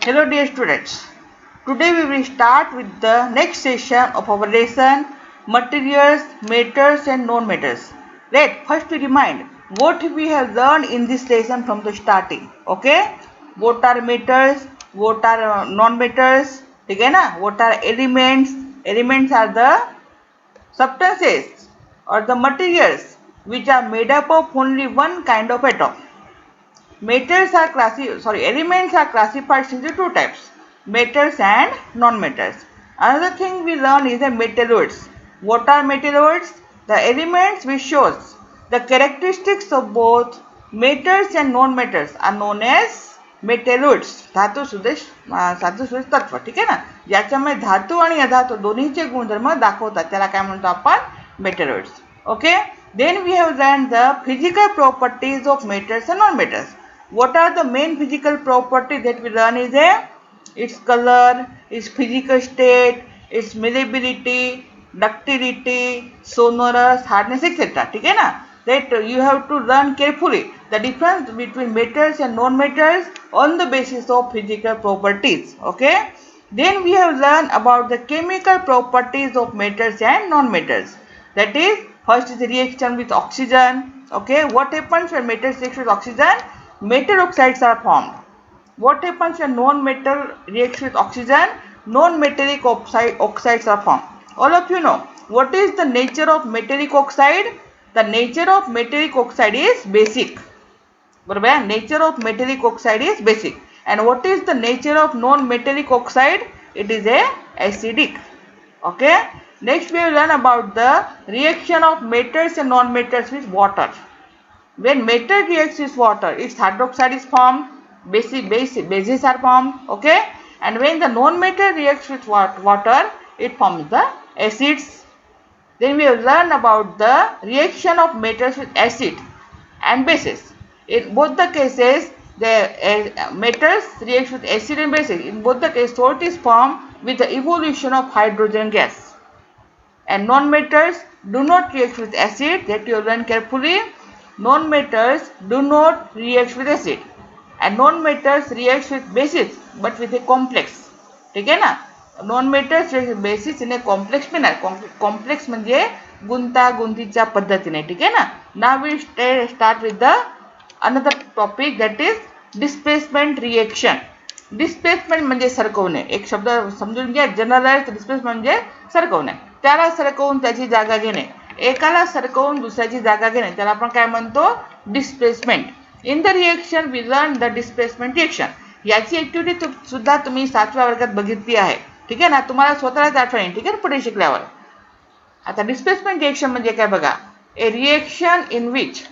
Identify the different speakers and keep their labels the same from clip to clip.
Speaker 1: Hello dear students, today we will start with the next session of our lesson materials, metals and non-metals. Let first remind what we have learned in this lesson from the starting. Okay, what are metals, what are non-metals, ठीक है ना? What are elements? Elements are the substances or the materials which are made up of only one kind of atom. Elements are classified into two types, metals and non-metals. Another thing we learn is the metalloids. What are metalloids? The elements which shows the characteristics of both metals and non-metals are known as metalloids. धातू सुदेश तत्व, ठीक आहे ना, ज्याच्यामध्ये धातू आणि अधातू दोन्हीचे गुणधर्म दाखवतात त्याला काय म्हणतो आपण? Metalloids. Okay, then we have learn the physical properties of metals and non metals. What are the main physical properties that we learn is its color, its physical state, its malleability, ductility, sonorous, hardness, etc. ठीक है ना? That you have to learn carefully the difference between metals and non-metals on the basis of physical properties. Okay. Then we have learned about the chemical properties of metals and non-metals. That is, first is the reaction with oxygen. Okay. What happens when metals react with oxygen? Metal oxides are formed. What happens when non-metal reacts with oxygen? Non-metallic oxides are formed. All of you know what is the nature of metallic oxide? The nature of metallic oxide is basic. बरोबर, nature of metallic oxide is basic. And what is the nature of non-metallic oxide? It is a acidic. Okay. Next we will learn about the reaction of metals and non-metals with water. When metal reacts with water, its hydroxide is formed, bases are formed, okay? And when the non-metal reacts with water, it forms the acids. Then we will learn about the reaction of metals with acid and bases. In both the cases, the metals react with acid and bases. In both the cases, salt is formed with the evolution of hydrogen gas. And non-metals do not react with acid, that you learn carefully. Non-metals do not react with acid and non-metals react with bases but with a complex. ठीक है ना? Non-metals react with bases in a complex manner. Complex म्हणजे गुंतागुंतीच्या पद्धतीने, ठीक है ना? Now we start with the another topic, that is displacement reaction. Displacement म्हणजे सरकवणे. एक शब्द समजून घ्या. जनरलाइज्ड डिस्प्लेसमेंट म्हणजे सरकवणे. त्याला सरकवून त्याची जागा घेणे. एकाला सरकवून दुसऱ्याची जागा घेणे त्याला आपण काय म्हणतो? Displacement. In the reaction we learn the displacement reaction. याची ऍक्टिव्हिटी सुद्धा तुम्ही 7व्या वर्गात बघितली आहे, ठीक आहे ना? तुम्हाला स्वतःलाच आठवण आहे, ठीक आहे, पुढे शिकल्यावर. आता डिस्प्लेसमेंट रिएक्शन म्हणजे काय बघा. ए reaction in which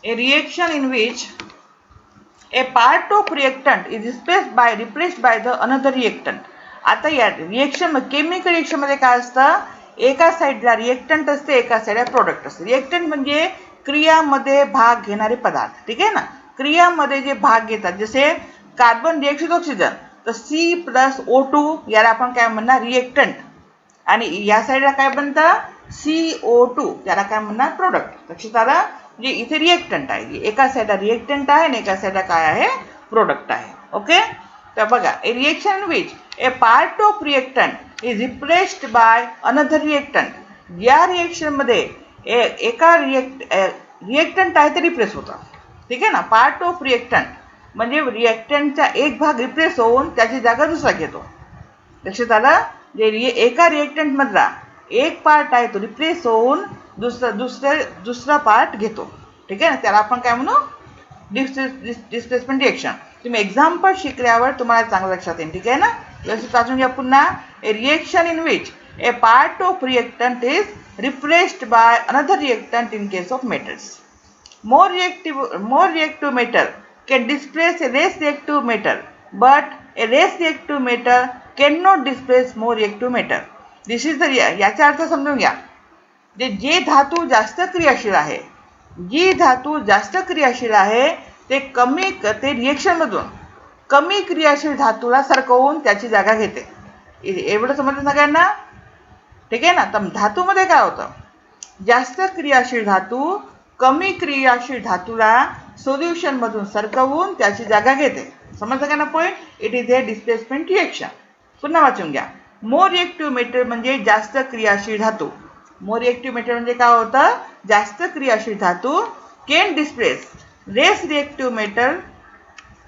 Speaker 1: a reaction in which a part of reactant is replaced by the another reactant. आता या रिएक्शन केमिकल रिएक्शन मध्ये काय असतं? एका साइडला रिएक्टंट असते, एका साइडला प्रोडक्ट असते. रिएक्टंट म्हणजे क्रियामध्ये भाग घेणारे पदार्थ, ठीक आहे ना? क्रियामध्ये जे भाग घेतात, जसे कार्बन रिएक्ट विथ ऑक्सिजन, तर C+O2 याला आपण काय म्हणणार? रिएक्टंट. आणि या साइडला काय बनतं? CO2 याला काय म्हणणार? प्रोडक्ट. लक्षात आलं? जे इथे रिएक्टंट आहे, एका साइडला रिएक्टंट आहे आणि एका साइडला काय आहे? प्रोडक्ट आहे. ओके. तर बघा, ए reaction in which A part of reactant is replaced by another reactant. या रिएक्शन मध्ये एका रिएक्टंट आहे ते रिप्लेस होतं, ठीक आहे ना? पार्ट ऑफ रिएक्टंट म्हणजे रिएक्टंटचा एक भाग रिप्लेस होऊन त्याची जागा दुसरा घेतो. लक्षात आलं? जे एका रिएक्टंट मधला एक पार्ट आहे तो रिप्लेस होऊन दुसरा पार्ट घेतो, ठीक आहे ना? त्याला आपण काय म्हणू? Displacement reaction. तुम्ही एक्झाम्पल शिकल्यावर तुम्हाला चांगलं लक्षात येईल, ठीक आहे ना? व्यवस्थित वाचून घ्या पुन्हा. ए reaction in which A part of reactant is replaced by another reactant in case of metals. more reactive metal can displace a less reactive metal, but a less reactive metal cannot displace more reactive metal. This is the याचा अर्थ समजून घ्या. जे धातू जास्त क्रियाशील आहे, जी धातू जास्त क्रियाशील आहे ते रिएक्शन मधून कमी क्रियाशील धातूला सरकवून त्याची जागा घेते. एवढं समजलं सगळ्यांना? ठीक आहे ना. तर धातूमध्ये काय होतं, जास्त क्रियाशील धातू कमी क्रियाशील धातूला सोल्युशन मधून सरकवून त्याची जागा घेते. समजलं का ना point? It is A displacement reaction. पुन्हा वाचून घ्या. मोर रिएक्टिव्ह मेटल म्हणजे जास्त क्रियाशील धातू. मोर रिएक्टिव्ह मेटल म्हणजे काय होतं, जास्त क्रियाशील धातू can displace less reactive metal.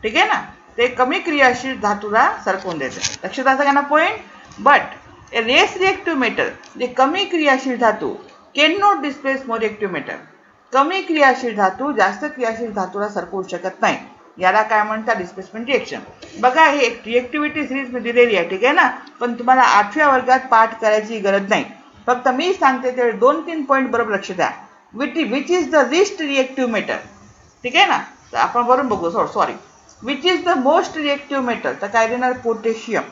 Speaker 1: ठीक आहे ना, ते कमी क्रियाशील धातूला सरकवून देते. लक्षात असं का ना point? But A less reactive metal जे कमी क्रियाशील धातू can not displace more reactive metal. कमी क्रियाशील धातू जास्त क्रियाशील धातूला सरकवू शकत नाही. याला काय म्हणतात, डिस्प्लेसमेंट रिएक्शन. बघा हे एक रिएक्टिव्हिटी सिरीज मी दिलेली आहे. ठीक आहे ना, पण तुम्हाला 8व्या वर्गात पाठ करायची गरज नाही. फक्त मी सांगते ते 2-3 पॉईंट बरोबर लक्ष द्या. Which is the least reactive metal. ठीक आहे ना, तर आपण वरून बघू. Sorry, which is the most reactive metal. तर काय देणार, potassium.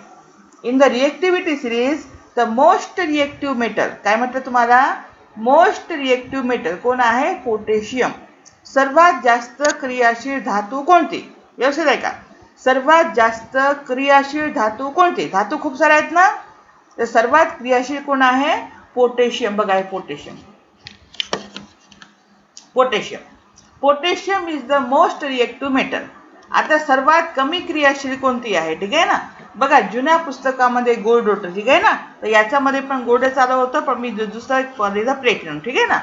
Speaker 1: In the reactivity series the most reactive metal, काय म्हटलं तुम्हाला, मोस्ट रिएक्टिव्ह मेटल कोण आहे, पोटॅशियम. सर्वात जास्त क्रियाशील धातू कोणती, व्यवस्थित आहे का? सर्वात जास्त क्रियाशील धातू कोणती? धातू खूप सारे आहेत ना, तर सर्वात क्रियाशील कोण आहे, पोटॅशियम. बघा हे potassium. Potassium potassium is the most reactive metal. आता सर्वात कमी क्रियाशील कोणती आहे? ठीक आहे ना, बघा जुन्या पुस्तकामध्ये गोल्ड होतं. ठीक आहे ना, तर याच्यामध्ये पण गोल्ड चालू होतं, पण मी दुसरा एक लिहिला प्लॅटिनम. ठीक आहे ना,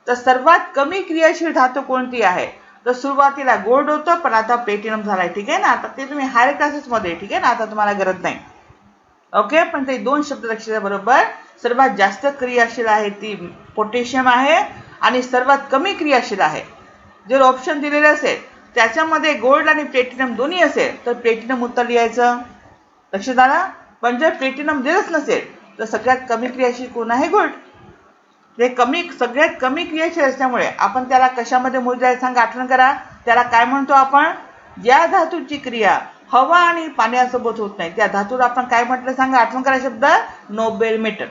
Speaker 1: तर सर्वात कमी क्रियाशील धातू कोणती आहे? तर सुरुवातीला गोल्ड होतं, पण आता प्लॅटिनम झालाय. ठीक आहे ना, आता ते तुम्ही हायर क्लासेसमध्ये, ठीक आहे ना, आता तुम्हाला गरज नाही. ओके, पण ते 2 शब्द लक्षात घ्या बरोबर. सर्वात जास्त क्रियाशील आहे ती पोटॅशियम आहे आणि सर्वात कमी क्रियाशील आहे. जर ऑप्शन दिलेले असेल त्याच्यामध्ये गोल्ड आणि प्लॅटिनम दोन्ही असेल तर प्लॅटिनम उत्तर लिहायचं. लक्षात आलं? पण जर प्लॅटिनम दिलंच नसेल तर सगळ्यात कमी क्रियाशील कोण आहे, गोल्ड. ते सगळ्यात कमी क्रियाशील असल्यामुळे आपण त्याला कशामध्ये मोजायचं सांगा, आठवण करा. त्याला काय म्हणतो आपण, ज्या धातूची क्रिया हवा आणि पाण्यासोबत होत नाही त्या धातूला आपण काय म्हटलं सांगा, आठवण करा शब्द, नोबल मेटल.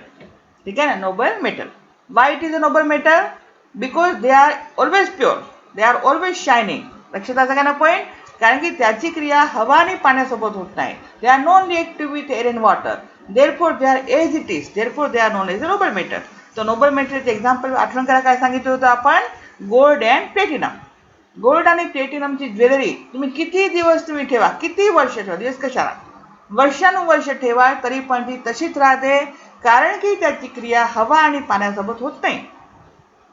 Speaker 1: ठीक आहे ना, Nobel metal. Why it is a noble metal? Because they are always pure, they are always shining. लक्षात असं का ना पॉईंट? कारण की त्याची क्रिया हवा आणि पाण्यासोबत होत नाही. They are non reactive with air and water, therefore they are as it is, therefore they are known as a noble metal. तर नोबल मेटलचे एक्झाम्पल आठवण करा, काय सांगितलं होतं आपण, गोल्ड अँड प्लॅटिनम. गोल्ड आणि प्लॅटिनमची ज्वेलरी तुम्ही किती दिवस तुम्ही ठेवा, किती वर्ष ठेवा, दिवस कशाला, वर्षानुवर्ष ठेवा, तरी पण ती तशीच राहते. कारण की त्याची क्रिया हवा आणि पाण्यासोबत होत नाही.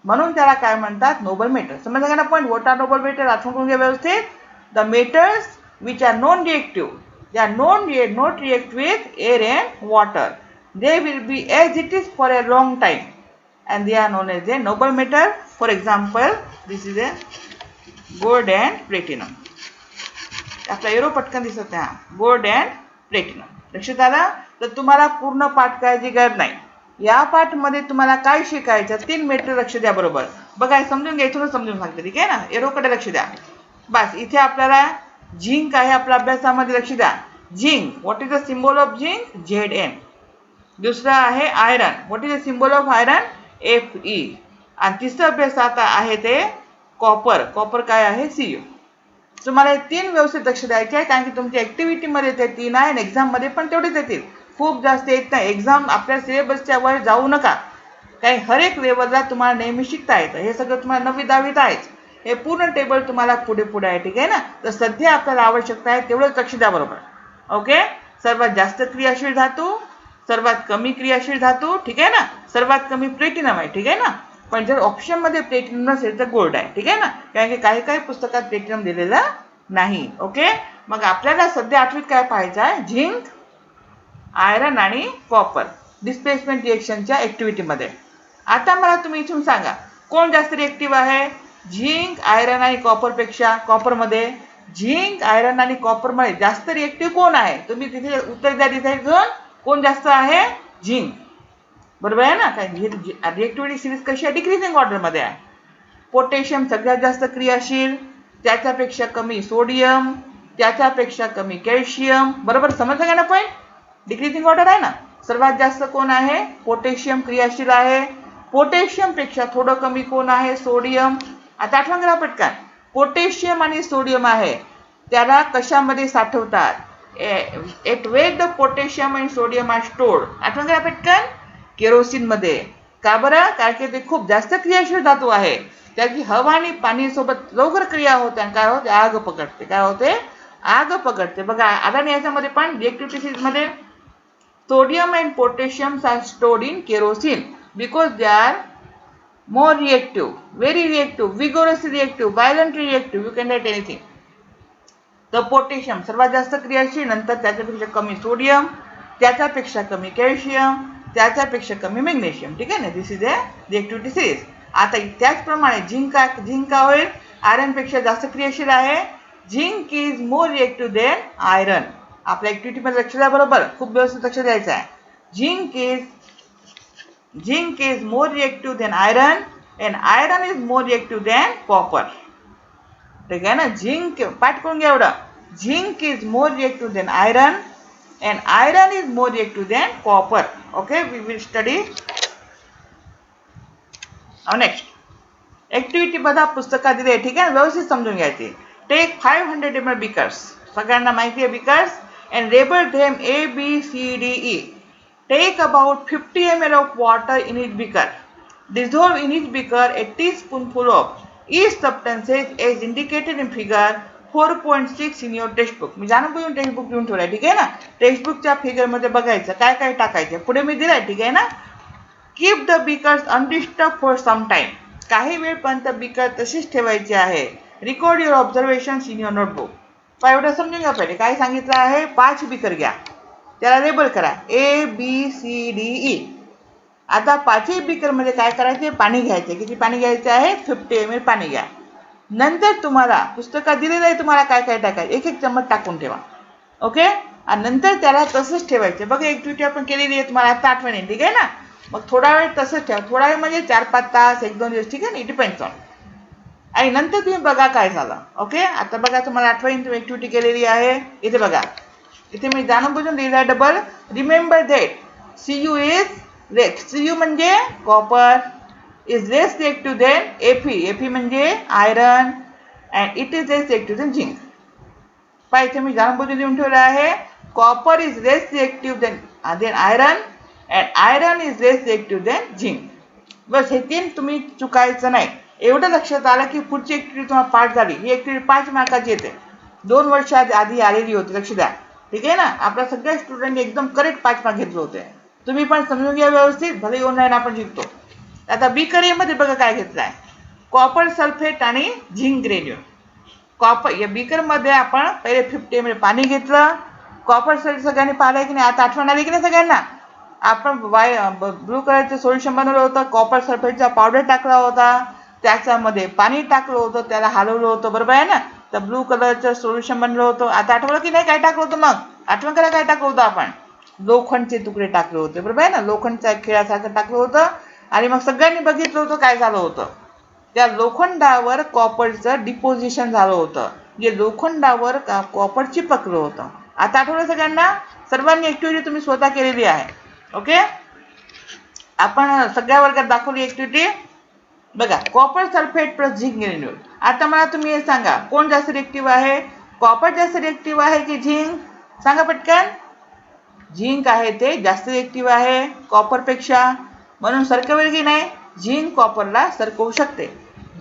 Speaker 1: म्हणून त्याला काय म्हणतात, नोबल मेटल. समजलं का ना point? What are noble metal? आठवण करून घ्या व्यवस्थित. The metals which are non reactive, they are not react with air and water, they will be as it is for a long time and they are known as a noble metal. For example, this is a gold and platinum. आपला arrow पटकन दिसत नाही, gold and platinum. लक्षात आलं? तर तुम्हाला पूर्ण पाठ करायची गरज नाही. या पाठमध्ये तुम्हाला काय शिकायचं, 3 मेटल लक्ष द्या बरोबर. बघा समजून घ्या, इथूनच समजून सांगते. ठीक आहे ना, एरोकडे लक्ष द्या. बस इथे आपल्याला झिंक आहे आपल्या अभ्यासामध्ये, लक्ष द्या. Zinc, what is the symbol of zinc, Zn. दुसरा आहे iron, what is the symbol of iron, Fe. आणि तिसरं अभ्यास आता आहे ते कॉपर. कॉपर काय आहे, Cu. तुम्हाला हे 3 व्यवस्थित लक्ष द्यायचे आहे, कारण की तुमच्या ऍक्टिव्हिटीमध्ये ते 3 आहे आणि एक्झाममध्ये पण तेवढेच येतील. खूप जास्त येत नाही. एक्झाम आपल्या सिलेबसच्या वर जाऊ नका, काही हर एक लेवलला तुम्हाला नेहमी शिकता येतं. हे सगळं तुम्हाला 9वी 10वीत आहेच. हे पूर्ण टेबल तुम्हाला पुढे पुढे आहे. ठीक आहे ना, तर सध्या आपल्याला आवश्यकता आहे तेवढंच लक्ष द्या बरोबर. ओके, सर्वात जास्त क्रियाशील धातू, सर्वात कमी क्रियाशील धातू. ठीक आहे ना, सर्वात कमी प्लॅटिनम आहे. ठीक आहे ना, पण जर ऑप्शनमध्ये प्लॅटिनम नसेल तर गोल्ड आहे. ठीक आहे ना, कारण की काही काही पुस्तकात प्लॅटिनम दिलेलं नाही. ओके, मग आपल्याला सध्या आठवीत काय पाहायचं आहे, झिंक, आयरन आणि कॉपर डिस्प्लेसमेंट रिएक्शनच्या ऍक्टिव्हिटीमध्ये. आता मला तुम्ही इथून सांगा कोण जास्त रिएक्टिव्ह आहे, झिंक, आयरन आणि कॉपर पेक्षा. कॉपरमध्ये झिंक, आयरन आणि कॉपरमध्ये जास्त रिएक्टिव्ह कोण आहे? तुम्ही तिथे उत्तर द्या, तिथे घेऊन कोण जास्त आहे, झिंक. बरोबर आहे ना, काय रिएक्टिव्हिटी सिरीज कशी आहे, डिक्रीजिंग ऑर्डरमध्ये आहे. पोटॅशियम सगळ्यात जास्त क्रियाशील, त्याच्यापेक्षा कमी सोडियम, त्याच्यापेक्षा कमी कॅल्शियम. बरोबर समजलं का ना पॉईंट? डिक्रीजिंग ऑर्डर आहे ना. सर्वात जास्त कोण आहे, पोटॅशियम क्रियाशील आहे. पोटॅशियम पेक्षा थोडं कमी कोण आहे, सोडियम. आता आठवण करा पटकन, पोटॅशियम आणि सोडियम आहे त्याला कशामध्ये साठवतात? At where the potassium and sodium are stored. आठवण करा पटकन. केरोसिन मध्ये. का बरं? कारण की ते खूप जास्त क्रियाशील धातू आहे. त्याची हवा आणि पाणी सोबत लवकर क्रिया होते आणि काय होते? आग पकडते. काय होते? आग पकडते. बघा आता याच्यामध्ये पण रिएक्टिव्हिटी मध्ये sodium and potassium are stored in kerosene because they are more reactive, very reactive, vigorous reactive, violent reactive. You can write anything. तर पोटॅशियम सर्वात जास्त क्रियाशील, नंतर त्याच्यापेक्षा कमी सोडियम, त्याच्यापेक्षा कमी कॅल्शियम, त्याच्यापेक्षा कमी मॅग्नेशियम. ठीक आहे ना. This is a reactivity series. आता त्याचप्रमाणे झिंक होईल? आयरन पेक्षा जास्त क्रियाशील आहे. Zinc is more reactive than iron. आपल्या ऍक्टिव्हिटी मध्ये लक्ष द्या बरोबर. खूप व्यवस्थित लक्ष द्यायचं आहे. Zinc is more reactive than iron and iron is more reactive than copper. ठीक आहे ना. झिंक पाठ करून घ्या एवढं. Zinc is more reactive than iron and iron is more reactive than copper. Okay, we will study next. Activity बघा पुस्तकात दिले. ठीक आहे, व्यवस्थित समजून घ्यायची. Take 500 ml beakers. सगळ्यांना माहिती आहे beakers. And label them A, B, C, D, E. Take about 50 ml of water in each beaker. Dissolve in each beaker a teaspoonful of each substances as indicated in figure 4.6 in your textbook. मी जाणून बुजून textbook घेऊन ठेवलाय. ठीक आहे ना. टेक्स्टबुकच्या figure मध्ये बघायचं काय काय टाकायचं. पुढे मी दिलाय. ठीक आहे ना. Keep the beakers undisturb for some time. काही वेळपर्यंत बीकर तशीच ठेवायची आहे. Record your observations in your notebook. एवढं समजून घ्या पहिले. काय सांगितलं आहे? 5 बीकर घ्या. त्याला लेबल करा A, B, C, D, E. आता 5ही बीकर मध्ये काय करायचे? पाणी घ्यायचे. किती पाणी घ्यायचे आहे? 50 ml पाणी घ्या. नंतर तुम्हाला पुस्तकात दिलेलं आहे तुम्हाला काय काय टाकायचं. एक एक चम्मच टाकून ठेवा. ओके. आणि नंतर त्याला तसंच ठेवायचं. बघा ऍक्टिव्हिटी आपण केलेली आहे तुम्हाला आता आठवण येईल. ठीक आहे ना. मग थोडा वेळ तसंच ठेवा. थोडा वेळ म्हणजे 4-5 तास, 1-2 दिवस. ठीक आहे ना. It depends on. आणि नंतर तुम्ही बघा काय झालं. ओके. आता बघा तुम्हाला आठवण तुम्ही ऍक्टिव्हिटी केलेली आहे. इथे बघा. इथे मी जाणून बुजून लिहिला double. Remember that Cu is Cu म्हणजे copper is less reactive than Fe म्हणजे iron and it is less reactive than zinc. पहा इथे मी जाणून बुजून लिहून ठेवलं आहे. Copper is less reactive than iron and iron is less reactive than zinc. बस हे 3 तुम्ही चुकायचं नाही. एवढं लक्षात आलं की पुढची ऍक्टिव्हिटी तुम्हाला पाठ झाली. ही ऍक्टिव्हिटी 5 मार्काची येते. 2 वर्ष आधी आलेली होती. लक्ष द्या. ठीक आहे ना. आपल्या सगळ्या स्टुडंट एकदम करेक्ट 5 मार्क घेतले होते. तुम्ही पण समजून घ्या व्यवस्थित. भले ऑनलाईन आपण शिकतो. आता बीकर ए मध्ये बघा काय घेतलंय. कॉपर सल्फेट आणि झिंक ग्रॅन्युल. कॉपर या बीकर मध्ये आपण पहिले 50 ml पाणी घेतलं. कॉपर सल्फेट सगळ्यांनी पाहिलंय की नाही? आता आठवण आली की नाही सगळ्यांना? आपण ब्लू कलरचं सोल्युशन बनवलं होतं. कॉपर सल्फेटचा पावडर टाकला होता. त्याच्यामध्ये पाणी टाकलं होतं. त्याला हलवलं होतं. बरोबर आहे ना. तर ब्लू कलरचं सोल्युशन बनलं होतं. आता आठवलं की नाही काय टाकलं होतं? मग आठवण करा काय टाकलं होतं आपण? लोखंडचे तुकडे टाकले होते. बरोबर आहे ना. लोखंडच्या खिळ्यासारखं टाकलं होतं. आणि मग सगळ्यांनी बघितलं होतं काय झालं होतं. त्या लोखंडावर कॉपरचं डिपोजिशन झालं होतं. जे लोखंडावर कॉपर चिपकलं होतं. आता आठवलं सगळ्यांना? सर्वांनी ऍक्टिव्हिटी तुम्ही स्वतः केलेली आहे. ओके. आपण सगळ्या वर्गात दाखवली ऍक्टिव्हिटी. बघा copper sulphate plus zinc granule. आता मला तुम्ही हे सांगा कोण जास्त रिएक्टिव्ह आहे? कॉपर जास्त रिएक्टिव्ह आहे की झिंक? सांगा पटकन. झिंक आहे ते जास्त रिएक्टिव्ह आहे कॉपर पेक्षा. म्हणून सरकवेल की नाही? झिंक कॉपरला सरकवू शकते.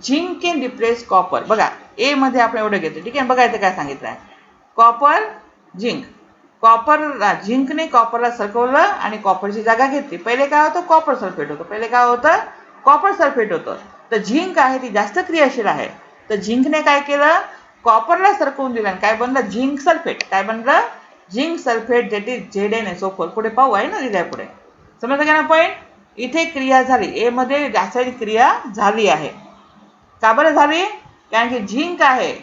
Speaker 1: Zinc can replace copper. बघा ए मध्ये आपण एवढं घेतो. ठीक आहे. बघा इथे काय सांगितलंय. Copper zinc. झिंकने कॉपरला सरकवलं आणि कॉपरची जागा घेतली. पहिले काय होतं? कॉपर सल्फेट होतं. पहिले काय होतं? कॉपर सल्फेट होतं. तर झिंक आहे ती जास्त क्रियाशील आहे. तर झिंकने काय केलं? कॉपरला सरकवून दिलं. काय बनलं? Zinc sulphate. काय बनलं? Zinc sulphate that is ZnSO4. पुढे पाहू आहे ना दिलाय पुढे. समजलं का ना पॉईंट? इथे क्रिया झाली. ए मध्ये रासायनिक क्रिया झाली आहे. का बरं झाली? कारण की झिंक आहे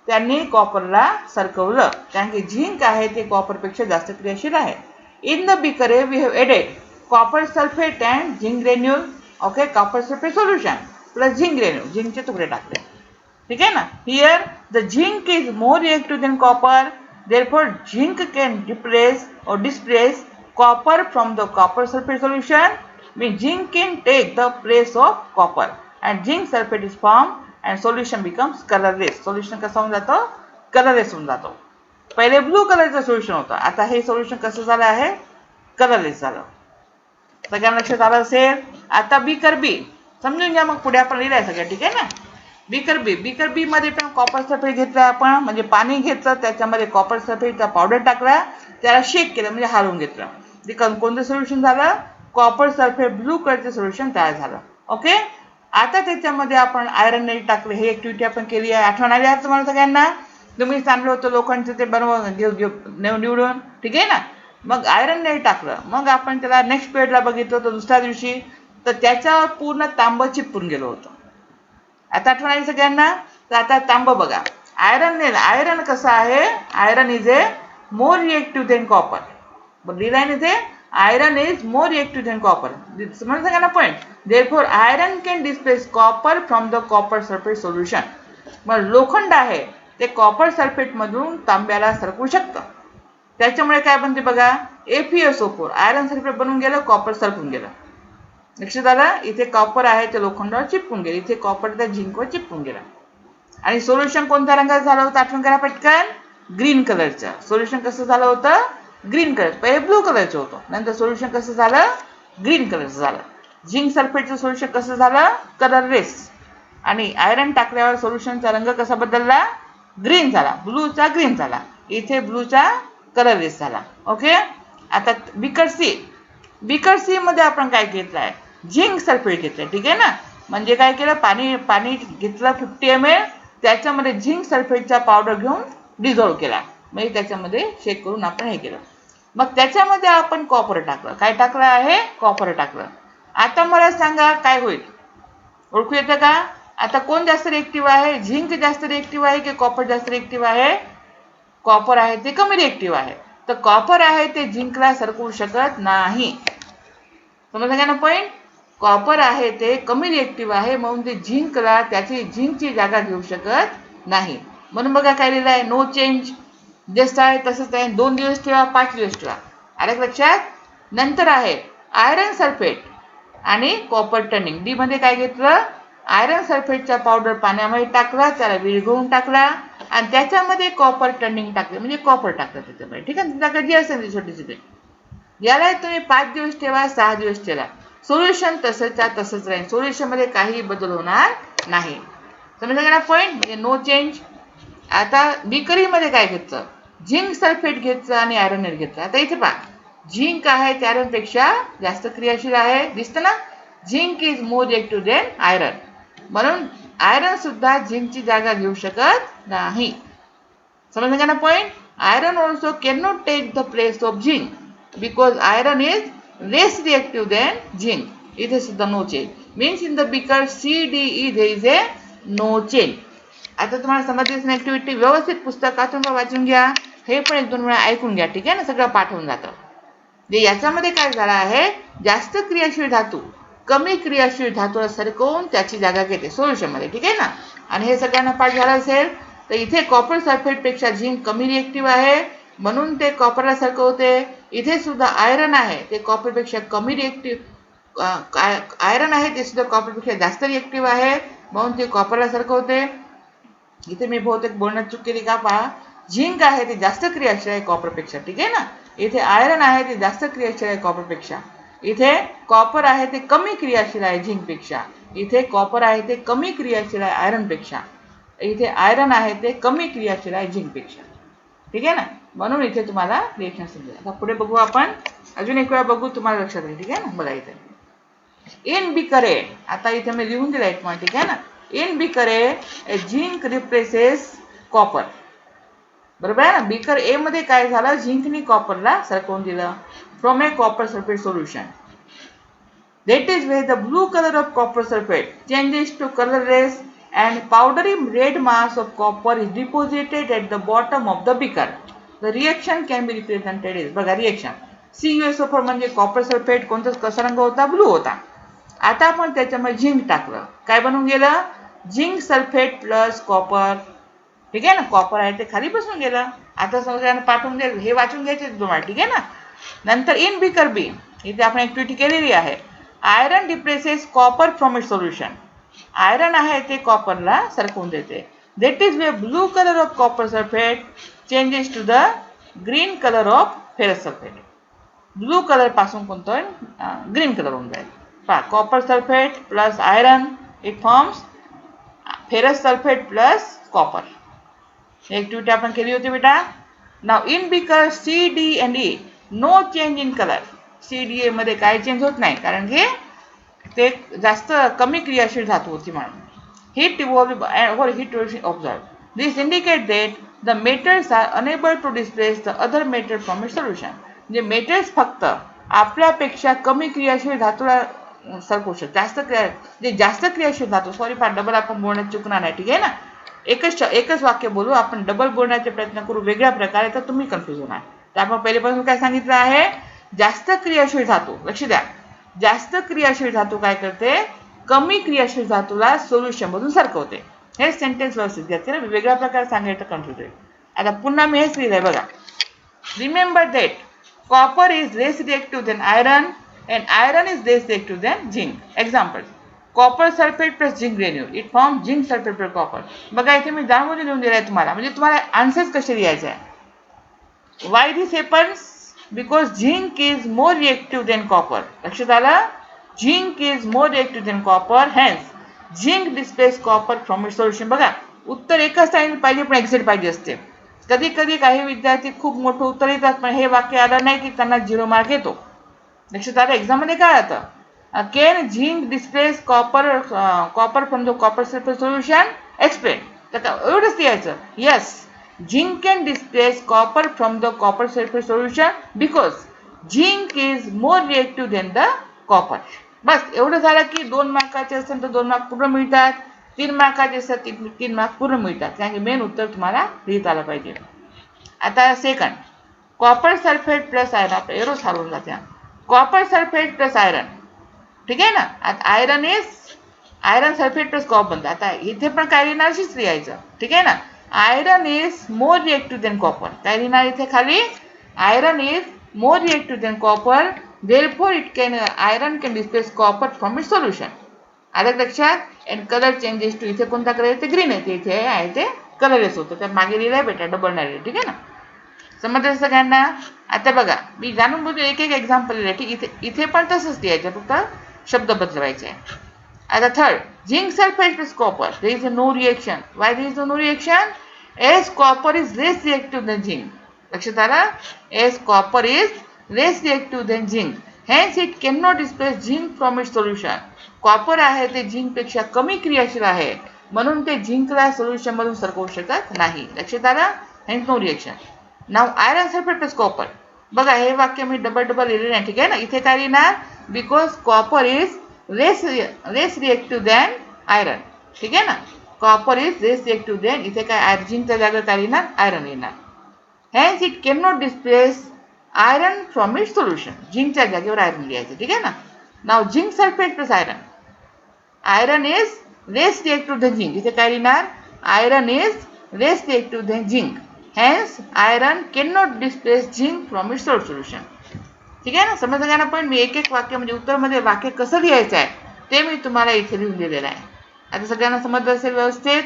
Speaker 1: त्यांनी कॉपरला सरकवलं. कारण की झिंक आहे ते कॉपरपेक्षा जास्त क्रियाशील आहे. In the beaker we have added copper sulphate and zinc granule. Okay. Copper sulphate solution plus zinc granule. झिंकचे तुकडे टाकले. ठीक आहे ना. Here the zinc is more reactive than copper. Therefore, zinc can replace or displace copper from the copper sulfate solution. Means zinc can take the place of copper and zinc sulfate is formed and solution becomes colorless. Solution कसा होऊन जातो? Colourless होऊन जातो. पहिले blue कलरचं solution होतं, आता हे सोल्युशन कसं झालं आहे, कलरलेस झालं. सगळ्यांना लक्षात आलं असेल. आता बीकर बी समजून घ्या, मग पुढे आपण लिहिलंय सगळं, ठीक आहे ना. बीकर बी मध्ये पण कॉपर सल्फेट घेतलं आपण, म्हणजे पाणी घेतलं, त्याच्यामध्ये कॉपर सल्फेटचा पावडर टाकला, त्याला शेक केलं म्हणजे हलवून घेतलं. ते कोणतं सोल्युशन झालं, कॉपर सल्फेट ब्लू कलरचं सोल्युशन तयार झालं. ओके. आता त्याच्यामध्ये आपण आयरन नेट टाकले, हे ऍक्टिव्हिटी आपण केली आहे, आठवण आली आहे तुम्हाला सगळ्यांना. तुम्ही सांगलं होतं लोखंडचं ते निवडून, ठीक आहे ना. मग आयरन नेट टाकलं, मग आपण त्याला नेक्स्ट पिरियडला बघितलं होतं दुसऱ्या दिवशी, तर त्याच्यावर पूर्ण तांबं चिपकून गेलं होतं. आता आठवण आली सगळ्यांना. तर आता तांब बघा, आयरन कसं आहे, iron is a more reactive than copper. लिहिलाय इथे, iron is more reactive than copper. समजलं सगळ्यांना point. Therefore iron can displace copper from the copper sulphate solution. मग लोखंड आहे ते कॉपर सल्फेट मधून तांब्याला सरकवू शकतं. त्याच्यामुळे काय बनते बघा, FeSO4 आयरन सल्फेट बनून गेलं, कॉपर सरकून गेलं. लक्षात आलं. इथे कॉपर आहे ते लोखंडावर चिपकून गेलं, इथे कॉपर त्या झिंकवर चिपकून गेलं. आणि सोल्युशन कोणत्या रंगाचं झालं होतं, आठवण करा पटकन, ग्रीन कलरचं. सोल्युशन कसं झालं होतं, ग्रीन कलर. पहिले ब्लू कलरचं होतं, नंतर सोल्युशन कसं झालं, ग्रीन कलरचं झालं. झिंक सल्फेटचं सोल्युशन कसं झालं, कलरलेस. आणि आयरन टाकल्यावर सोल्युशनचा रंग कसा बदलला, ग्रीन झाला, ब्लूचा ग्रीन झाला, इथे ब्लूचा कलरलेस झाला. ओके. आता बीकर सी मध्ये आपण काय घेतलंय, झिंक सल्फेट घेतलं, ठीक आहे ना. म्हणजे काय केलं, पाणी घेतलं 50 ml, त्याच्यामध्ये झिंक सल्फेटचा पावडर घेऊन डिझॉल्व केला, म्हणजे त्याच्यामध्ये शेक करून आपण हे केलं. मग त्याच्यामध्ये आपण कॉपर टाकलं. काय टाकलं आहे, कॉपर टाकलं. आता मला सांगा काय होईल, ओळखू येतं का. आता कोण जास्त रिएक्टिव्ह आहे, झिंक जास्त रिएक्टिव्ह आहे की कॉपर जास्त रिएक्टिव्ह आहे, कॉपर आहे ते कमी रिएक्टिव्ह आहे. तर कॉपर आहे ते झिंकला सरकवू शकत नाही. समजलं का ना पॉईंट. कॉपर आहे ते कमी रिएक्टिव्ह आहे, म्हणून ते झिंकला झिंकची जागा घेऊ शकत नाही. म्हणून बघा काय लिहिलं आहे, नो चेंज. जसं आहे तसंच आहे, 2 दिवस ठेवा, 5 दिवस ठेवा. आलं लक्षात. नंतर आहे आयरन सल्फेट आणि कॉपर टर्निंग. डी मध्ये काय घेतलं, आयरन सल्फेटचा पावडर पाण्यामध्ये टाकला, त्याला विरघळून टाकला, आणि त्याच्यामध्ये कॉपर टर्निंग टाकले, म्हणजे कॉपर टाकलं त्याच्यामध्ये, ठीक आहे. तुमच्याकडे जी असेल ती छोटी छोटी. याला तुम्ही 5 दिवस ठेवा, 6 दिवस ठेवा, सोल्युशन तसंच राहील, सोल्युशन मध्ये काही बदल होणार नाही. समजलं का पॉईंट, म्हणजे नो चेंज. आता बिकरीमध्ये काय घेतलं, झिंक सल्फेट घेतलं आणि आयरन नेट घेतलं. आता इथे पहा, झिंक आहे ते आयरन पेक्षा जास्त क्रियाशील आहे, दिसतं ना. Zinc is more reactive than iron, म्हणून आयरन सुद्धा झिंकची जागा घेऊ शकत नाही. समजलं का ना point. Iron also can not take the place of zinc because iron is less reactive than zinc. इथे सुद्धा no change. Means in the beaker CDE there is a no change. आता तुम्हाला समजलीच नाही ऍक्टिव्हिटी, व्यवस्थित पुस्तकातून वाचून घ्या, हे पण 1-2 वेळा ऐकून घ्या, ठीक आहे ना. सगळं पाठ होऊन जातं. जे याच्यामध्ये काय झालं आहे, जास्त क्रियाशील धातू कमी क्रियाशील धातूला सरकवून त्याची जागा घेते सोल्युशन मध्ये, ठीक आहे ना. आणि हे सगळ्यांना पाठ झालं असेल. तर इथे कॉपर सल्फेट पेक्षा झिंक कमी रिएक्टिव्ह आहे, म्हणून ते कॉपरला सरकवते. इथे सुद्धा आयरन आहे ते कॉपर पेक्षा कमी रिएक्टिव्ह, आयरन आहे ते सुद्धा कॉपर पेक्षा जास्त रिएक्टिव्ह आहे, म्हणून ते कॉपरला सरकवते. इथे मी बहुतेक बोलण्यात चूक केली का पहा, झिंक आहे ते जास्त क्रियाशील आहे कॉपर पेक्षा, ठीक आहे ना. इथे आयरन आहे ते जास्त क्रियाशील आहे कॉपर पेक्षा, इथे कॉपर आहे ते कमी क्रियाशील आहे झिंक पेक्षा, इथे कॉपर आहे ते कमी क्रियाशील आहे आयरन पेक्षा, इथे आयरन आहे ते कमी क्रियाशील आहे झिंक पेक्षा, ठीक आहे ना. म्हणून इथे तुम्हाला रिएक्शन समजेल. आता पुढे बघू आपण, अजून एक वेळा बघू, तुम्हाला लक्षात येईल, ठीक आहे ना. बघा इथे इन बिकर ए, आता इथे मी लिहून दिला एक पॉईंट, ठीक आहे ना. In beaker A zinc replaces copper. बरोबर आहे ना. बिकर ए मध्ये काय झालं, झिंकनी कॉपरला सरकवून दिलं from A copper sulphate solution. That is where the blue color of copper sulfate changes to colorless and powdery red mass of copper is deposited at the bottom of the beaker. The reaction can be represented as, बघा reaction, CuSO4 म्हणजे copper sulphate, कोणता कसा रंग होता, blue होता. आता आपण त्याच्यामध्ये झिंक टाकलं, काय बनून गेलं, झिंक सल्फेट प्लस कॉपर, ठीक आहे ना. कॉपर आहे ते खाली बसून गेलं. आता सगळ्यांना पाठवून दे, हे वाचून घ्यायचे तुम्हाला, ठीक आहे ना. नंतर इन बिकर बी, इथे आपण ऍक्टिव्हिटी केलेली आहे. Iron displaces copper from it solution. Iron आहे ते कॉपरला सरकवून देते. That is where blue color of copper sulfate changes to the green color of ferrous sulfate. Blue colour पासून कोणतं ग्रीन कलर होऊन जाईल. पहा copper sulphate plus iron it forms ferrous sulphate plus copper. Activity आपण केली होती बेटा. नाव in beaker C D and E no change in colour. C D A मध्ये काय चेंज होत नाही कारण की ते जास्त कमी क्रियाशील धातू होती म्हणून. Heat observed. This indicates that the metals are unable to displace the other metal from its solution. म्हणजे मेटल्स फक्त आपल्यापेक्षा कमी क्रियाशील धातूला सरकवू शकतात. जास्त क्रियाशील धातू सॉरी फार डबल आपण बोलण्यात चुकणार नाही ठीक आहे ना. एकच वाक्य बोलू आपण डबल बोलण्याचा प्रयत्न करू वेगळ्या प्रकारे तर तुम्ही कन्फ्युज होणार. तर आपण पहिल्यापासून काय सांगितलं आहे जास्त क्रियाशील धातू लक्ष द्या. जास्त क्रियाशील धातू काय करते कमी क्रियाशील धातूला सोल्युशन मधून सरकवते. हे सेंटेन्स व्यवस्थित घ्यायचे ना वेगळ्या प्रकारे सांगायचं कन्फ्युज होईल. आता पुन्हा मी हेच लिहिलंय बघा. Remember that copper is less reactive than iron and iron is less reactive than zinc. Example copper sulphate plus zinc granule it form zinc sulphate plus copper. बघा इथे मी जाणून लिहून दिलाय तुम्हाला म्हणजे तुम्हाला आन्सर्स कसे लिहायचे आहे. Why this happens because zinc is more reactive than copper. लक्षात आलं. Zinc is more reactive than copper hence zinc displace copper from its solution. बघा उत्तर एकच टाइम पाहिजे पण एक्झॅक्ट पाहिजे असते. कधी कधी काही विद्यार्थी खूप मोठं उत्तर येतात पण हे वाक्य आलं नाही की त्यांना 0 मार्क येतो. लक्षात आलं. एक्झाम मध्ये काय आता can zinc displace copper from the copper sulphate solution explain. तर एवढंच लिहायचं. Yes zinc can displace copper from the copper sulphate solution because zinc is more reactive than the copper. बस एवढं झालं की 2 मार्काचे असेल तर 2 मार्क पूर्ण मिळतात. 3 मार्काचे असेल 3 मार्क पूर्ण मिळतात. कारण की मेन उत्तर तुम्हाला लिहिता आलं पाहिजे. आता second copper sulphate plus iron आपलं एरोस हरवून जाते. कॉपर सल्फेट प्लस आयरन ठीक आहे ना. आता आयरन सल्फेट प्लस कॉपर बनतं. आता इथे पण काय लिहिणार अशीच लिहायचं ठीक आहे ना. Iron is more reactive than copper. काय लिहिणार इथे खाली iron is more reactive than copper therefore iron can displace copper from its solution. आलं लक्षात. अँड कलर चेंजेस टू इथे कोणता कलर ते ग्रीन आहे इथे आहे ते कलरलेस होतं. तर मागे लिहिलंय बेटा डबल नाही ठीक आहे ना. समजलं सगळ्यांना. आता बघा मी जाणून बोलतो एक एक्झाम्पल लिहिलं ठीक. इथे पण तसंच लिहायचं फक्त शब्द बदलवायचे. आता third zinc sulphate plus copper there is no reaction. Why there is no reaction as copper is less reactive than zinc. लक्षात आलं. As copper is less reactive than zinc. Hence it cannot displace zinc from its solution. Copper आहे ते zinc पेक्षा कमी क्रियाशील आहे म्हणून ते झिंकला सोल्युशन मधून सरकवू शकत नाही. लक्षात आलं. Hence no reaction. Now iron sulfate plus copper. बघा हे वाक्य मी डबल लिहिलेलं आहे ठीक आहे ना. इथे काय लिहिणार because copper is less reactive than iron ठीक आहे ना. Copper is less reactive than इथे काय झिंकच्या जागेवर काय लिहिणार आयरन लिहिणार. Hence it cannot displace iron from it solution. झिंकच्या जागेवर आयरन लिहायचं ठीक आहे ना. नाव zinc sulphate plus iron. Iron is less reactive than zinc. इथे काय लिहिणार iron is less reactive than zinc. Hence iron can not displace zinc from it solution. ठीक आहे ना. समजलं ना. पण मी एक वाक्य म्हणजे उत्तरमध्ये वाक्य कसं लिहायचं आहे ते मी तुम्हाला इथे लिहून दिलेलं आहे. आता सगळ्यांना समजलं असेल व्यवस्थित.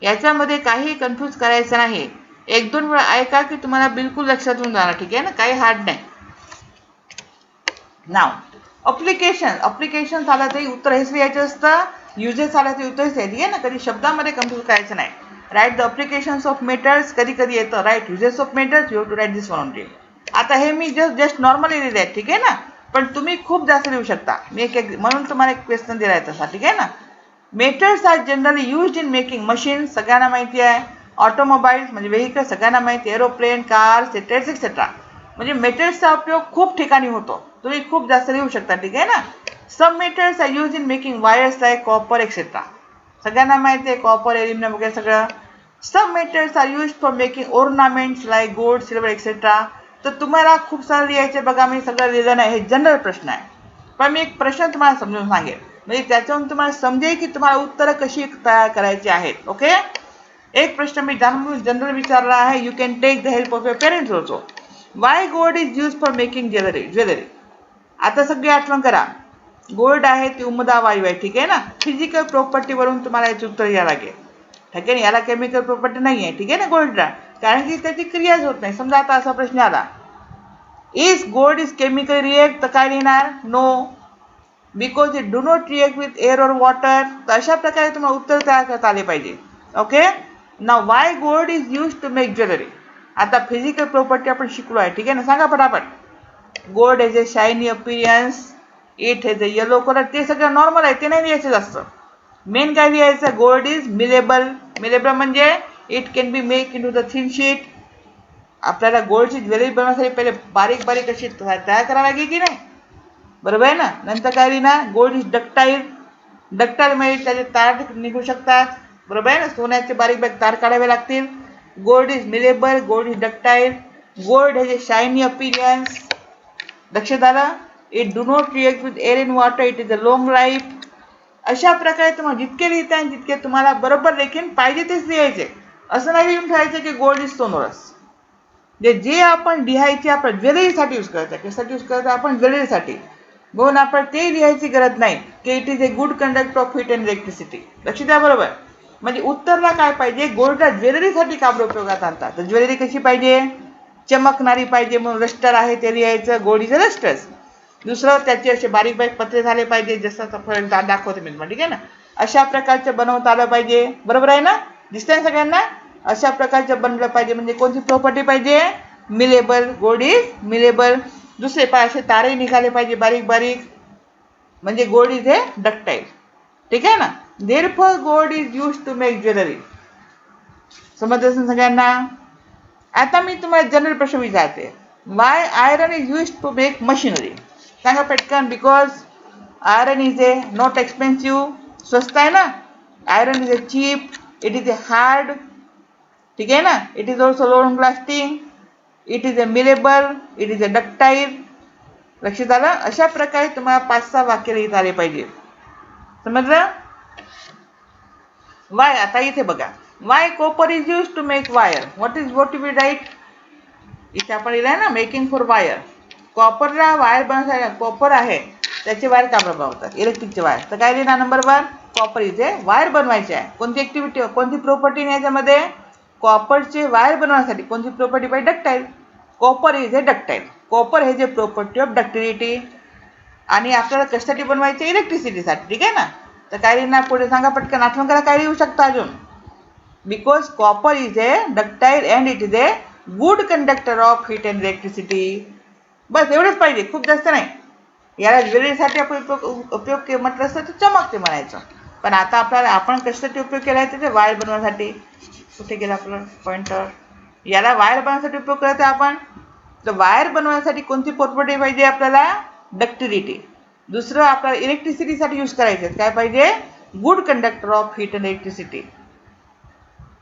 Speaker 1: याच्यामध्ये काही कन्फ्यूज करायचं नाही. 1-2 वेळा ऐका की तुम्हाला बिलकुल लक्षात येऊन जाणार ठीक आहे ना. काही हार्ड नाही. नाव अप्लिकेशन आला ते उत्तर हेच लिहायचं असतं. युजेस आला ते उत्तर हेच आहे ना. कधी शब्दामध्ये कन्फ्यूज करायचं नाही. Write the applications of metals कधी कधी येतं write uses of metals you have to write this one only. आता हे मी जस्ट नॉर्मली लिहिले आहे ठीक आहे ना. पण तुम्ही खूप जास्त लिहू शकता. मी एक म्हणून तुम्हाला एक क्वेश्चन दिला आहे तसा ठीक आहे ना. Metals are generally used in making machines सगळ्यांना माहिती आहे. ऑटोमोबाईल्स म्हणजे व्हेकल सगळ्यांना माहिती. एरोप्लेन कार्स एक्सेट्रा म्हणजे मेटल्सचा उपयोग खूप ठिकाणी होतो. तुम्ही खूप जास्त लिहू शकता ठीक आहे ना. Some metals are use in making wires like copper etcetera सगळ्यांना माहिती आहे. कॉपर एल्युमिनियम वगैरे सगळं. Some metals are use for making ornaments like gold silver etcetera. तर तुम्हाला खूप सारं लिहायचे बघा. मी सगळं लिहिलं नाही. हे जनरल प्रश्न आहे. पण मी एक प्रश्न तुम्हाला समजून सांगेल म्हणजे त्याच्यावरून तुम्हाला समजेल की तुम्हाला उत्तरं कशी तयार करायची आहेत. ओके. एक प्रश्न मी जनरल विचारला आहे. You can take the help of your parents also. Why gold is use for making jewellery. आता सगळी आठवण करा. गोल्ड आहे ती उमदा वायू आहे ठीक आहे ना. फिजिकल प्रॉपर्टीवरून तुम्हाला याचे उत्तर द्यावं लागेल. ठीक आहे ना, याला केमिकल प्रॉपर्टी नाही आहे, ठीक आहे ना गोल्डला, कारण की त्याची क्रियाच होत नाही. समजा आता असा प्रश्न आला, is gold is chemical react, तर काय लिहिणार? No, because it do not react with air और वॉटर. तर अशा प्रकारे तुम्हाला उत्तर तयार करता आले पाहिजे. Okay, now why gold is use to make jewellery. आता फिजिकल प्रॉपर्टी आपण शिकलो आहे, ठीक आहे ना, सांगा पटापट. Gold has a shiny appearance, it has a yellow colour, ते सगळं नॉर्मल आहे, ते नाही लिहायचं जास्त. मेन काय लिहायचं? Gold is malleable. मिलेबल म्हणजे it can be make into the thin sheet. आपल्याला गोल्डची ज्वेलरी बनवण्यासाठी पहिले बारीक बारीक अशी तयार करावी लागेल की नाही, बरोबर आहे ना. नंतर काय लिहिणार? Gold is ductile. डक्टाईल म्हणजे त्याचे तार निघू शकतात, बरोबर आहे ना, सोन्याचे बारीक बारीक तार काढावे लागतील. Gold is malleable, gold is ductile, gold has a shiny appearance. लक्षात आलं? It do not react with air in water, it is a long life. अशा प्रकारे तुम्हाला जितके लिहिता आणि जितके तुम्हाला बरोबर लेखीन पाहिजे तेच लिहायचे. असं नाही लिहून ठेवायचं की गोल्ड इज सोनोरस. जे आपण लिहायचे आपण ज्वेलरीसाठी यूज करायचं, कशासाठी यूज करायचं? आपण ज्वेलरीसाठी, म्हणून आपण ते लिहायची गरज नाही की it is a good conductor of heat and electricity. लक्ष द्या, बरोबर. म्हणजे उत्तरला काय पाहिजे? गोल्डला ज्वेलरीसाठी का उपयोगात आणतात, तर ज्वेलरी कशी पाहिजे? चमकणारी पाहिजे, म्हणून रस्टर आहे ते लिहायचं, गोल्ड इज अ रस्टर्स. दुसरं, त्याचे असे बारीक बारीक पत्रे झाले पाहिजे, जसं दाखवते मी तुम्हाला, ठीक आहे ना. अशा प्रकारचं बनवता आलं पाहिजे, बरोबर आहे ना, दिसतंय सगळ्यांना. अशा प्रकारचं बनलं पाहिजे. म्हणजे कोणती प्रॉपर्टी पाहिजे? मिलेबल, गोल्ड इज मिलेबल. दुसरे असे तारे निघाले पाहिजे बारीक बारीक, म्हणजे गोल्ड इज ए डक्टाईल, ठीक आहे ना. Therefore gold is use to make jewellery. समजलं असेल सगळ्यांना. आता मी तुम्हाला जनरल प्रश्न विचारते, why iron is use to make machinery. सांगा पटकन. Because iron is a not expensive, स्वस्त आहे ना. Iron is a cheap, it is a hard, ठीक आहे ना. It is also long lasting, it is a malleable, it is a ductile. लक्षात आलं? अशा प्रकारे तुम्हाला 5-6 वाक्य लिहिता आले पाहिजे. समजलं? वाय, आता इथे बघा, why copper is use to make wire. What we write? इथे आपण लिहिलंय ना, मेकिंग फॉर वायर. कॉपरला वायर बनवण्यासाठी, कॉपर आहे त्याचे वायर का बनवतात? इलेक्ट्रिकचे वायर. तर काय लिहिणार? Number 1, copper is a wire बनवायचे आहे. कोणती ऍक्टिव्हिटी, कोणती प्रॉपर्टी नाही याच्यामध्ये? कॉपरचे वायर बनवण्यासाठी कोणती प्रॉपर्टी पाहिजे? Ductile. Copper is a ductile. Copper has a property of ductility. आणि आपल्याला कशासाठी बनवायचे? इलेक्ट्रिसिटीसाठी, ठीक आहे ना. तर काय लिहिणार पुढे? सांगा पटकन, आठवण करा, काय लिहू शकता अजून? Because copper is a ductile and it is a good conductor of heat and electricity. बस एवढंच पाहिजे, खूप जास्त नाही. याला ज्वेलरीसाठी आपण उपयोग म्हटलं असतं तर चमकते म्हणायचं. पण आता आपण कशासाठी उपयोग केला आहे? ते वायर बनवण्यासाठी. कुठे गेला आपलं पॉइंटर? याला वायर बनवण्यासाठी उपयोग करत आहे आपण. तर वायर बनवण्यासाठी कोणती प्रॉपर्टी पाहिजे आपल्याला? डक्टिलिटी. दुसरं, आपल्याला इलेक्ट्रिसिटीसाठी यूज करायचे, काय पाहिजे? Good conductor of heat and electricity.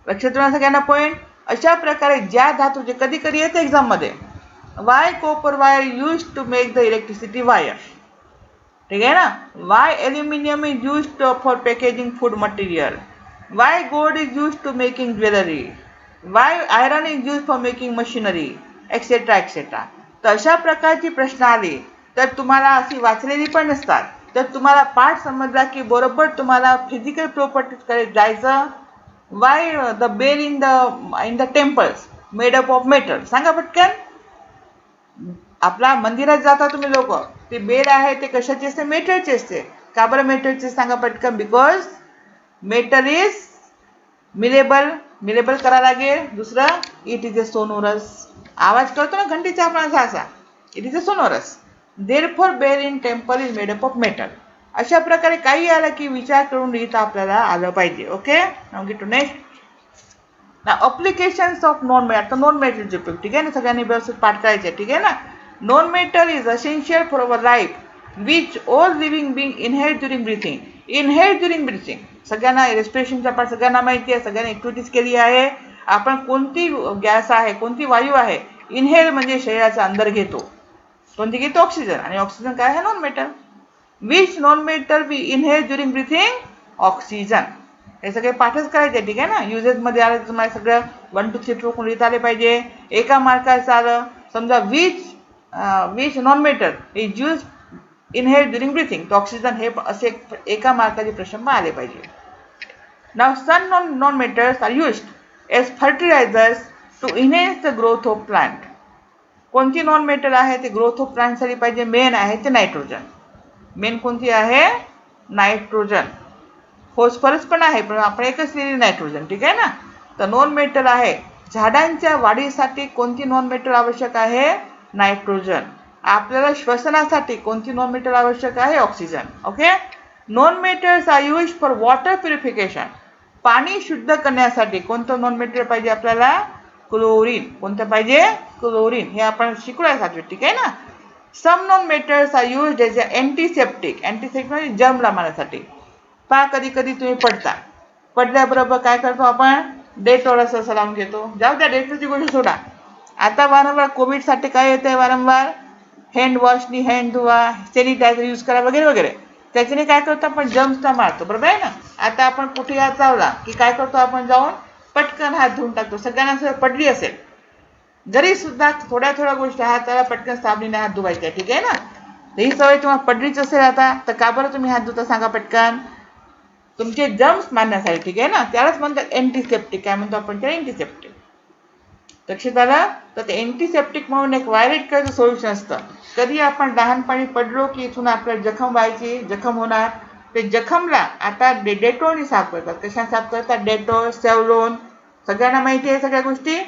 Speaker 1: लक्षात ठेवा सगळ्यांना पॉइंट. अशा प्रकारे ज्या धातूचे कधी कधी येते एक्झाम मध्ये, why copper wire use to make the electricity wire, ठीक आहे ना. Why aluminium is use for packaging food material. Why gold is use to making jewellery. Why iron is use for making machinery, etcetera etcetera. तर अशा प्रकारची प्रश्न आले तर तुम्हाला अशी वाचलेली पण नसतात, तर तुम्हाला पाठ समजला की बरोबर तुम्हाला फिजिकल प्रॉपर्टीजकडे जायचं. Why the bell in the temples made up of metal. सांगा पटकन. आपला मंदिरात जाता तुम्ही लोक, ते बेल आहे ते कशाचे असते? मेटलचे असते. का बरं मेटलचे? सांगा पटकन. Because metal is malleable. Malleable करा लागेल. दुसरं, इट इज ए सोनोरस. आवाज कळतो ना घंटीचा आपला असा, it is a sonorous. Therefore bell in temple is made up of metal. अशा प्रकारे काही आलं की विचार करून लिहिता आपल्याला आलं पाहिजे. Okay, now get to next. Applications of non metal. आता नॉन मेटलचे उपयोग, ठीक आहे ना, सगळ्यांनी व्यवस्थित पाठ करायचे, ठीक आहे ना. Non metal is essential for our life which all living being inhale during breathing. Inhale during breathing सगळ्यांना, रेस्पिरेशनचा पार्ट सगळ्यांना माहिती आहे, सगळ्यांनी ऍक्टिव्हिटीज केली आहे. आपण कोणती गॅस आहे, कोणती वायू आहे? इनहेल म्हणजे शरीराच्या अंदर घेतो. कोणती घेतो? ऑक्सिजन. आणि ऑक्सिजन काय आहे? Non metal. Which non metal we inhale during breathing? Oxygen. हे सगळे पाठच करायचे, ठीक आहे ना. युजेस मध्ये आलं तुम्हाला सगळं 1 2 3 4 लिहिता आले पाहिजे. एका मार्काचं आलं समजा, which non metal is use inhale during breathing, तर ऑक्सिजन हे असे एका मार्काचे प्रश्न आले पाहिजे. Now some non-metals are used as fertilizers to enhance the growth of plant. कोणती नॉन मेटल आहे ते ग्रोथ ऑफ प्लांटसाठी पाहिजे? मेन आहे ते नायट्रोजन. मेन कोणती आहे? नायट्रोजन. फॉस्फरस पण आहे, पण आपण एकच लिहिली नायट्रोजन. ठीक आहे ना. तर नॉन मेटल आहे झाडांच्या वाढीसाठी कोणती नॉन मेटल आवश्यक आहे? नायट्रोजन. आपल्याला श्वसनासाठी कोणती नॉन मेटल आवश्यक आहे? Oxygen. Okay. Non metals are use for water purification. पाणी शुद्ध करण्यासाठी कोणतं नॉन मेटल पाहिजे आपल्याला? क्लोरीन. कोणतं पाहिजे? क्लोरीन. हे आपण शिकलोय सातवीत. ठीक आहे ना. Some non metals are used as a antiseptic. Antiseptic म्हणजे जर्म लावण्यासाठी. पहा कधी कधी तुम्ही पडता, पडल्याबरोबर काय करतो आपण? डेटॉल असं लावून घेतो. जाऊ द्या, डेटॉलची गोष्ट सोडा. आता वारंवार कोविडसाठी काय येतंय? वारंवार हँड वॉशनी हँड धुवा, सॅनिटायझर यूज करा वगैरे वगैरे. त्याच्याने काय करतो आपण? जर्म्सला मारतो. बरोबर आहे ना. आता आपण कुठे हात चावला की काय करतो आपण? जाऊन पटकन हात धुवून टाकतो. सगळ्यांना पडली असेल जरी सुद्धा थोड्या थोड्या गोष्टी हाताला पटकन साबणीने हात धुवायचे. ठीक आहे ना. ही सवय तुम्हाला पडलीच असेल आता, तर का बरं तुम्ही हात धुता सांगा पटकन? तुमचे जर्म्स मारण्यासाठी. ठीक आहे ना. त्यालाच म्हणतात अँटीसेप्टिक. काय म्हणतो आपण? ते अँटीसेप्टिक. लक्षात आलं? तर ते अँटीसेप्टिक म्हणून एक व्हायलेट कलरचं सोल्युशन असतं. कधी आपण लहानपणी पडलो की इथून आपल्याला जखम व्हायची, जखम होणार. ते जखमला आता डेटॉलनी साफ करतात. कशा साफ करतात? डेटॉल, सेव्हलॉन. सगळ्यांना माहिती आहे सगळ्या गोष्टी.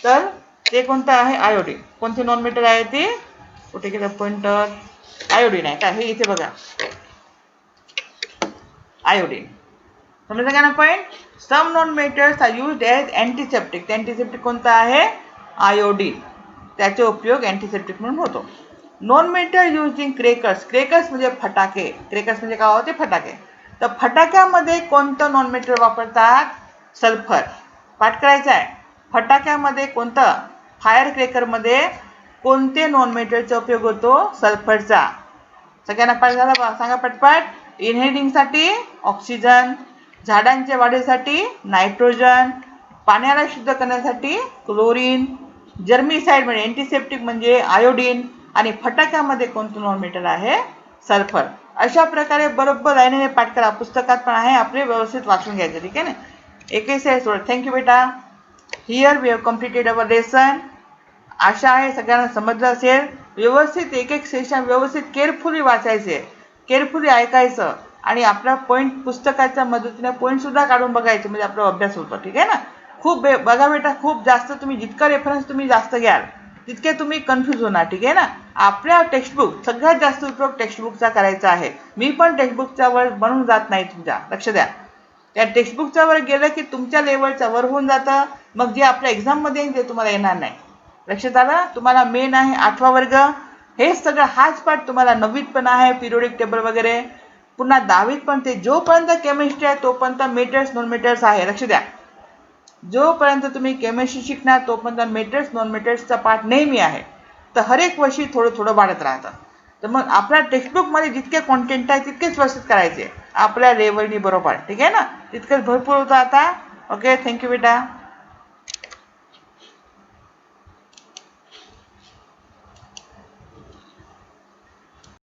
Speaker 1: तर ते कोणतं आहे? आयोडीन. कोणते नॉन मेटल आहे ते? कुठे गेलं पॉइंटर? आयोडीन आहे का? हे इथे बघा, आयोडीन. समजलं का ना point? Some non metals are used as antiseptic. Antiseptic कोणतं आहे? आयोडीन. त्याचे उपयोग अँटीसेप्टिक म्हणून होतो. Non metal use in crackers. Crackers म्हणजे फटाके. क्रेकर्स म्हणजे काय होते? फटाके. तर फटाक्यामध्ये कोणतं नॉन मेटल वापरतात? सल्फर. पाठ करायचं आहे. फटाक्यामध्ये कोणतं? फायर क्रेकरमध्ये कोणते नॉन मेटलचा उपयोग होतो? सल्फरचा. सगळ्यांना पाठ झाला बा? सांगा पटपट. इनहेलिंगसाठी ऑक्सिजन, झाडांच्या वाढीसाठी नायट्रोजन, पाण्याला शुद्ध करण्यासाठी क्लोरीन, जर्मिसाइड म्हणजे अँटीसेप्टिक म्हणजे आयोडीन, आणि फटाक्यामध्ये कोणतं नॉन मेटल आहे? सल्फर. अशा प्रकारे बरोबर लाईनीने पाठ करा. पुस्तकात पण आहे, आपले व्यवस्थित वाचून घ्यायचं. ठीक आहे ना. एकच आहे सोड. थँक्यू बेटा. Here we have completed our lesson. आशा आहे सगळ्यांना समजलं असेल. व्यवस्थित एक एक सेशन व्यवस्थित केअरफुली वाचायचे, केअरफुली ऐकायचं, आणि आपला पॉईंट पुस्तकाच्या मदतीने पॉईंट सुद्धा काढून बघायचे, म्हणजे आपला अभ्यास होतो. ठीक आहे ना. खूप बघा बेटा, खूप जास्त तुम्ही जितका रेफरन्स तुम्ही जास्त घ्याल तितके तुम्ही कन्फ्यूज होणार. ठीक आहे ना. आपल्या टेक्स्टबुक सगळ्यात जास्त उपयोग टेक्स्टबुकचा करायचा आहे. मी पण टेक्स्टबुकच्या वर बनून जात नाही तुमच्या. लक्ष द्या. त्या टेक्स्टबुकच्या वर गेलं की तुमच्या लेवलच्या वर होऊन जातं. मग जे आपल्या एक्झाममध्ये येईल ते तुम्हाला येणार नाही. लक्षात आलं? तुम्हाला मेन आहे 8वा वर्ग. हे सगळं हाच पाठ तुम्हाला 9वीत पण आहे, पिरियोडिक टेबल वगैरे. पुन्हा 10वीत पण ते जोपर्यंत केमिस्ट्री आहे तोपर्यंत मेटल्स नॉन मेटल्स आहे. लक्ष द्या. जोपर्यंत तुम्ही केमिस्ट्री शिकणार तोपर्यंत मेटल्स नॉन मेटल्सचा पाठ नेहमी आहे. तर हर एक वर्षी थोडं थोडं वाढत राहतं. तर मग आपल्या टेक्स्टबुकमध्ये जितके कॉन्टेंट आहे तितकेच व्यवस्थित करायचे आपल्या लेवलनी. बरोबर. ठीक आहे ना. तितकंच भरपूर होतं आता. ओके. थँक्यू बेटा.